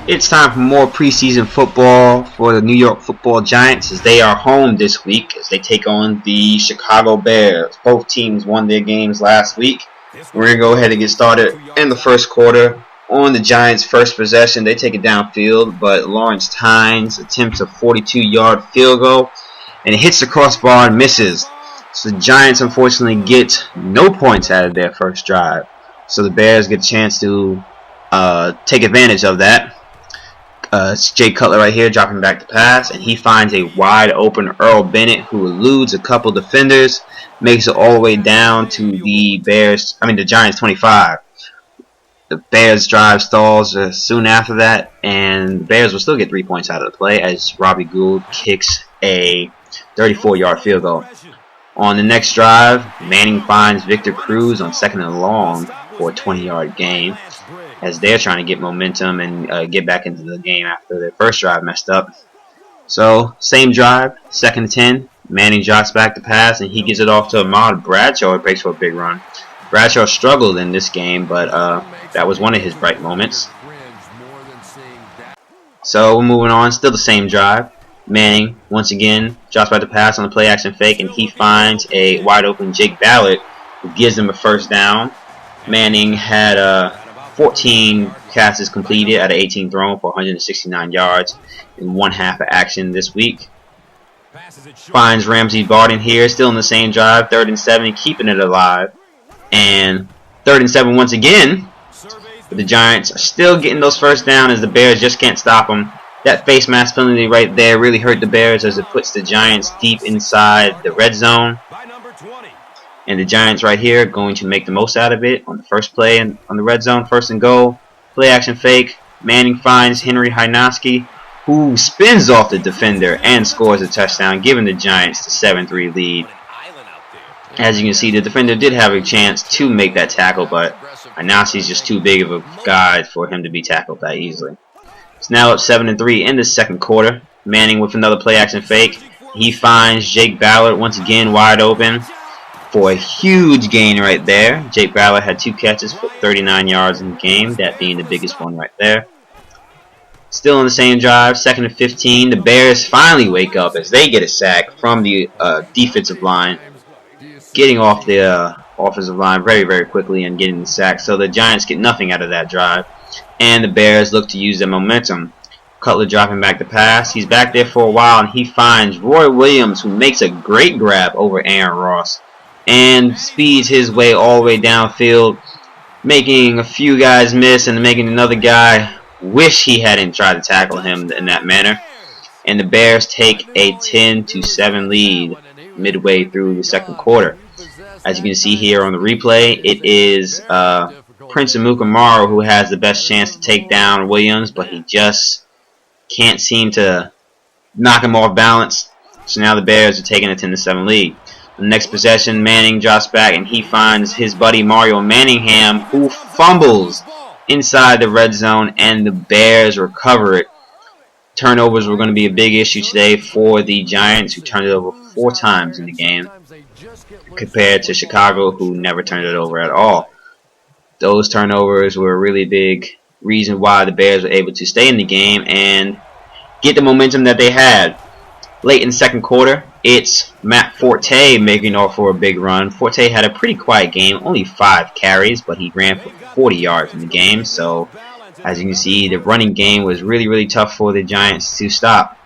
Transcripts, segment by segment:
It's time for more preseason football for the New York Football Giants as they are home this week as they take on the Chicago Bears. Both teams won their games last week. We're going to go ahead and get started in the first quarter. On the Giants' first possession, they take it downfield, but Lawrence Tynes attempts a 42-yard field goal, and it hits the crossbar and misses. So the Giants unfortunately get no points out of their first drive. So the Bears get a chance to take advantage of that. It's Jay Cutler right here dropping back to pass, and he finds a wide open Earl Bennett who eludes a couple defenders, makes it all the way down to the Giants 25. The Bears drive stalls soon after that, and the Bears will still get 3 points out of the play as Robbie Gould kicks a 34-yard field goal. On the next drive, Manning finds Victor Cruz on second and long for a 20-yard gain, as they're trying to get momentum and get back into the game after their first drive messed up. So, same drive, second and 10. Manning drops back to pass, and he gives it off to Ahmad Bradshaw. It breaks for a big run. Bradshaw struggled in this game, but that was one of his bright moments. So, we're moving on. Still the same drive. Manning, once again, drops back to pass on the play-action fake, and he finds a wide-open Jake Ballard who gives him a first down. Manning had 14 passes completed out of 18 thrown for 169 yards in one half of action this week. Finds Ramsey Barden here, still in the same drive, 3rd and 7, keeping it alive. And 3rd and 7 once again. But the Giants are still getting those first down as the Bears just can't stop them. That face mask penalty right there really hurt the Bears as it puts the Giants deep inside the red zone. And the Giants right here are going to make the most out of it on the first play and on the red zone, 1st and goal. Play action fake. Manning finds Henry Hynoski, who spins off the defender and scores a touchdown, giving the Giants the 7-3 lead. As you can see, the defender did have a chance to make that tackle, but Hynoski's just too big of a guy for him to be tackled that easily. It's now up 7-3 in the second quarter. Manning with another play action fake. He finds Jake Ballard once again wide open for a huge gain right there. Jake Ballard had 2 catches for 39 yards in the game, that being the biggest one right there. Still on the same drive, 2nd and 15. The Bears finally wake up as they get a sack from the defensive line, getting off the offensive line very, very quickly and getting the sack. So the Giants get nothing out of that drive, and the Bears look to use their momentum. Cutler dropping back to pass. He's back there for a while, and he finds Roy Williams, who makes a great grab over Aaron Ross and speeds his way all the way downfield, making a few guys miss and making another guy wish he hadn't tried to tackle him in that manner. And the Bears take a 10-7 lead midway through the second quarter. As you can see here on the replay, it is Prince Amukamara who has the best chance to take down Williams, but he just can't seem to knock him off balance. So now the Bears are taking a 10-7 lead. The next possession, Manning drops back and he finds his buddy Mario Manningham, who fumbles inside the red zone, and the Bears recover it. Turnovers were going to be a big issue today for the Giants, who turned it over 4 times in the game, compared to Chicago, who never turned it over at all. Those turnovers were a really big reason why the Bears were able to stay in the game and get the momentum that they had. Late in the second quarter, it's Matt Forte making off for a big run. Forte had a pretty quiet game, only 5 carries, but he ran for 40 yards in the game. So, as you can see, the running game was really, really tough for the Giants to stop.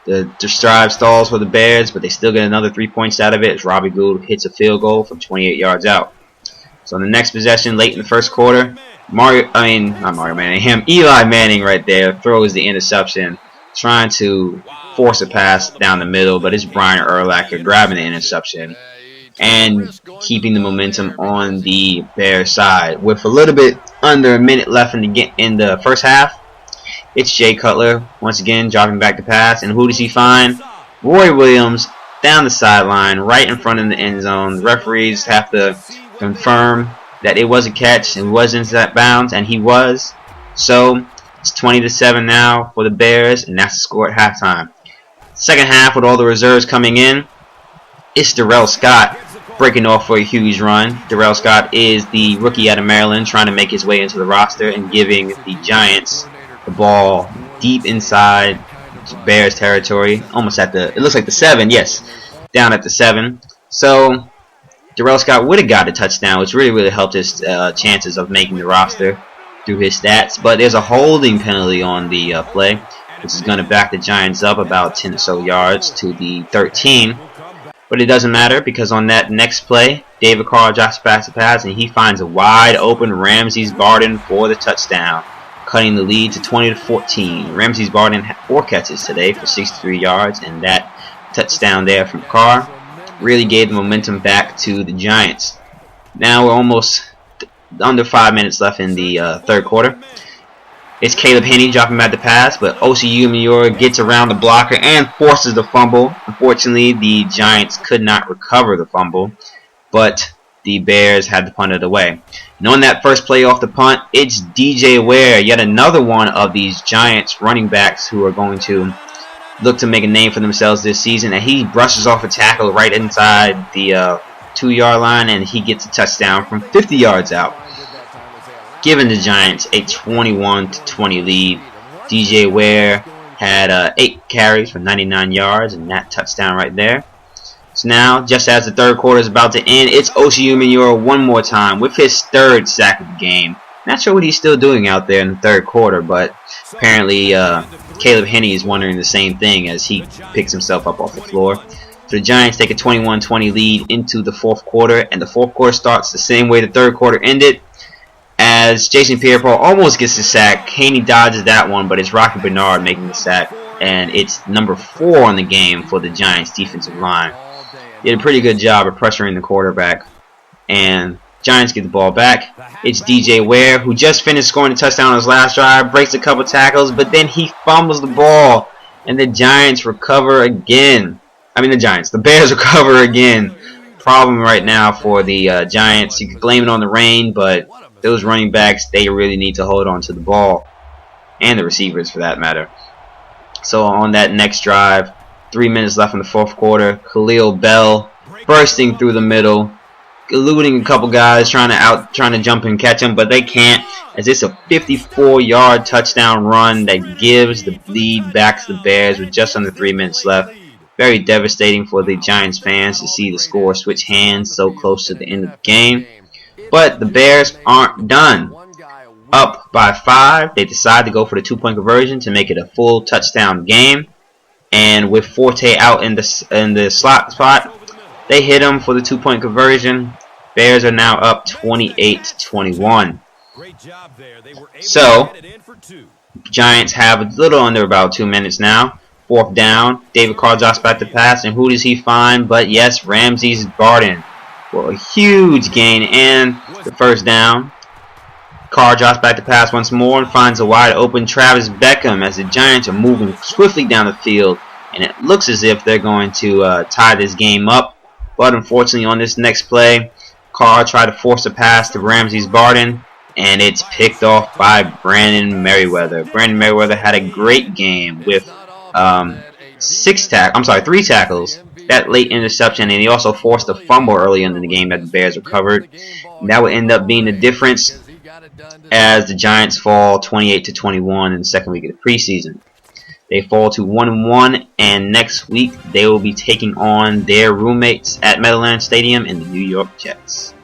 The drive stalls for the Bears, but they still get another 3 points out of it as Robbie Gould hits a field goal from 28 yards out. So, on the next possession, late in the first quarter, Eli Manning right there throws the interception, trying to force a pass down the middle, but it's Brian Urlacher grabbing the interception and keeping the momentum on the Bears side. With a little bit under a minute left in the first half, it's Jay Cutler once again dropping back to pass, and who does he find? Roy Williams down the sideline, right in front of the end zone. The referees have to confirm that it was a catch and was inside bounds, and he was. So it's 20-7 now for the Bears, and that's the score at halftime. Second half, with all the reserves coming in, it's Darrell Scott breaking off for a huge run. Darrell Scott is the rookie out of Maryland trying to make his way into the roster and giving the Giants the ball deep inside Bears territory, almost at the, it looks like the 7, yes, down at the 7. So Darrell Scott would have got a touchdown, which really helped his chances of making the roster through his stats. But there's a holding penalty on the play, which is going to back the Giants up about 10 or so yards to the 13. But it doesn't matter, because on that next play, David Carr drops back to pass, and he finds a wide open Ramses Barden for the touchdown, cutting the lead to 20-14. Ramses Barden had 4 catches today for 63 yards, and that touchdown there from Carr really gave the momentum back to the Giants. Now we're almost under 5 minutes left in the third quarter. It's Caleb Henney dropping back the pass, but Osi Umenyiora gets around the blocker and forces the fumble. Unfortunately, the Giants could not recover the fumble, but the Bears had to punt it away. And on that first play off the punt, it's DJ Ware, yet another one of these Giants running backs who are going to look to make a name for themselves this season. And he brushes off a tackle right inside the 2-yard line, and he gets a touchdown from 50 yards out, giving the Giants a 21-20 lead. DJ Ware had 8 carries for 99 yards, and that touchdown right there. So now, just as the third quarter is about to end, it's Osi Umenyiora one more time with his 3rd sack of the game. Not sure what he's still doing out there in the third quarter, but apparently Caleb Henney is wondering the same thing as he picks himself up off the floor. So the Giants take a 21-20 lead into the fourth quarter, and the fourth quarter starts the same way the third quarter ended, as Jason Pierre-Paul almost gets the sack. Haney dodges that one, but it's Rocky Bernard making the sack, and it's number 4 on the game for the Giants defensive line. They did a pretty good job of pressuring the quarterback, and Giants get the ball back. It's DJ Ware, who just finished scoring a touchdown on his last drive, breaks a couple tackles, but then he fumbles the ball, and the Giants recover again. The Bears recover again. Problem right now for the Giants. You could blame it on the rain, but those running backs, they really need to hold on to the ball, and the receivers for that matter. So on that next drive, 3 minutes left in the fourth quarter, Khalil Bell bursting through the middle, eluding a couple guys trying to jump and catch him, but they can't, as it's a 54-yard touchdown run that gives the lead back to the Bears with just under 3 minutes left. Very devastating for the Giants fans to see the score switch hands so close to the end of the game. But the Bears aren't done. Up by 5, they decide to go for the 2-point conversion to make it a full touchdown game. And with Forte out in the slot spot, they hit him for the 2-point conversion. Bears are now up 28-21. So, Giants have a little under about 2 minutes now. 4th down, David Carr drops back to pass, and who does he find? But yes, Ramses Barden for a huge gain and the 1st down. Carr drops back to pass once more and finds a wide open Travis Beckham as the Giants are moving swiftly down the field, and it looks as if they're going to tie this game up. But unfortunately, on this next play, Carr tried to force a pass to Ramses Barden, and it's picked off by Brandon Merriweather. Brandon Merriweather had a great game with 3 tackles, that late interception, and he also forced a fumble early in the game that the Bears recovered. And that would end up being the difference as the Giants fall 28-21 in the second week of the preseason. They fall to 1-1, and next week they will be taking on their roommates at Meadowlands Stadium in the New York Jets.